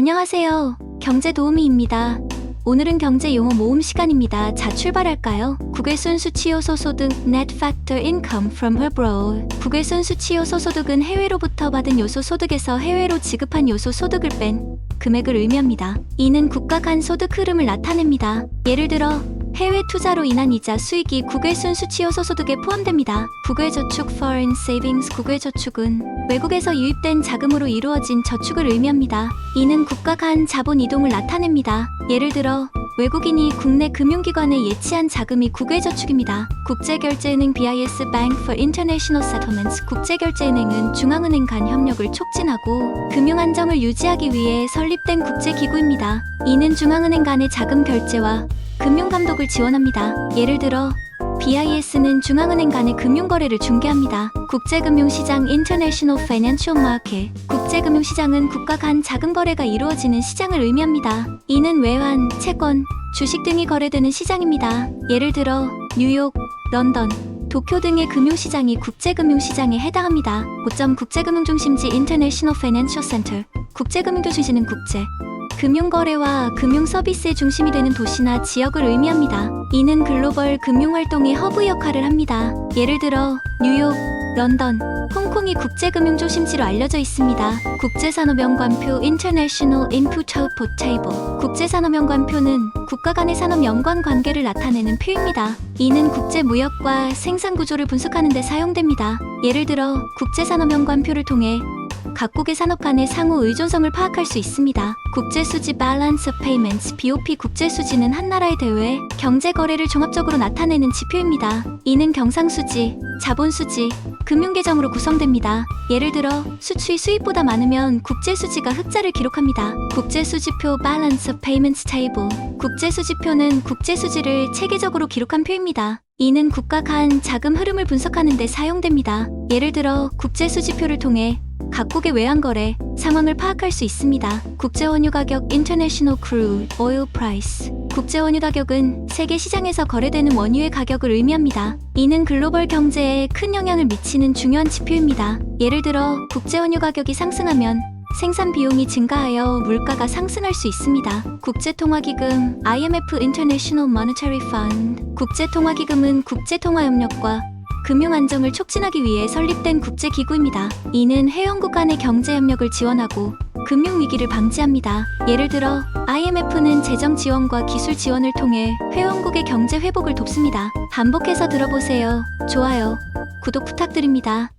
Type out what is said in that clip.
안녕하세요. 경제도우미입니다. 오늘은 경제 용어 모음 시간입니다. 자, 출발할까요? 국외 순수치 요소 소득 Net Factor Income from Abroad. 국외 순수치 요소 소득은 해외로부터 받은 요소 소득에서 해외로 지급한 요소 소득을 뺀 금액을 의미합니다. 이는 국가 간 소득 흐름을 나타냅니다. 예를 들어 해외 투자로 인한 이자 수익이 국외 순수치 요소 소득에 포함됩니다. 국외 저축 Foreign Savings. 국외 저축은 외국에서 유입된 자금으로 이루어진 저축을 의미합니다. 이는 국가 간 자본 이동을 나타냅니다. 예를 들어 외국인이 국내 금융기관에 예치한 자금이 국외 저축입니다. 국제결제은행 BIS Bank for International Settlements. 국제결제은행은 중앙은행 간 협력을 촉진하고 금융 안정을 유지하기 위해 설립된 국제기구입니다. 이는 중앙은행 간의 자금 결제와 금융감독을 지원합니다. 예를 들어 BIS는 중앙은행 간의 금융거래를 중개합니다. 국제금융시장 International Financial Market. 국제금융시장은 국가 간 자금거래가 이루어지는 시장을 의미합니다. 이는 외환, 채권, 주식 등이 거래되는 시장입니다. 예를 들어 뉴욕, 런던, 도쿄 등의 금융시장이 국제금융시장에 해당합니다. 5점 국제금융중심지 International Financial Center. 국제금융중심지는 국제 금융거래와 금융서비스의 중심이 되는 도시나 지역을 의미합니다. 이는 글로벌 금융활동의 허브 역할을 합니다. 예를 들어 뉴욕, 런던, 홍콩이 국제금융중심지로 알려져 있습니다. 국제산업연관표 International Input-Output Table. 국제산업연관표는 국가 간의 산업 연관 관계를 나타내는 표입니다. 이는 국제무역과 생산구조를 분석하는 데 사용됩니다. 예를 들어 국제산업연관표를 통해 각국의 산업 간의 상호 의존성을 파악할 수 있습니다. 국제수지 Balance of Payments BOP. 국제수지는 한 나라의 대외 경제 거래를 종합적으로 나타내는 지표입니다. 이는 경상수지, 자본수지, 금융계정으로 구성됩니다. 예를 들어 수출이 수입보다 많으면 국제수지가 흑자를 기록합니다. 국제수지표 Balance of Payments Table. 국제수지표는 국제수지를 체계적으로 기록한 표입니다. 이는 국가 간 자금 흐름을 분석하는 데 사용됩니다. 예를 들어 국제수지표를 통해 각국의 외환거래 상황을 파악할 수 있습니다. 국제원유 가격 International Crude Oil Price. 국제원유 가격은 세계 시장에서 거래되는 원유의 가격을 의미합니다. 이는 글로벌 경제에 큰 영향을 미치는 중요한 지표입니다. 예를 들어 국제원유 가격이 상승하면 생산 비용이 증가하여 물가가 상승할 수 있습니다. 국제통화기금 IMF International Monetary Fund. 국제통화기금은 국제통화협력과 금융 안정을 촉진하기 위해 설립된 국제기구입니다. 이는 회원국 간의 경제협력을 지원하고 금융위기를 방지합니다. 예를 들어 IMF는 재정 지원과 기술 지원을 통해 회원국의 경제 회복을 돕습니다. 반복해서 들어보세요. 좋아요, 구독 부탁드립니다.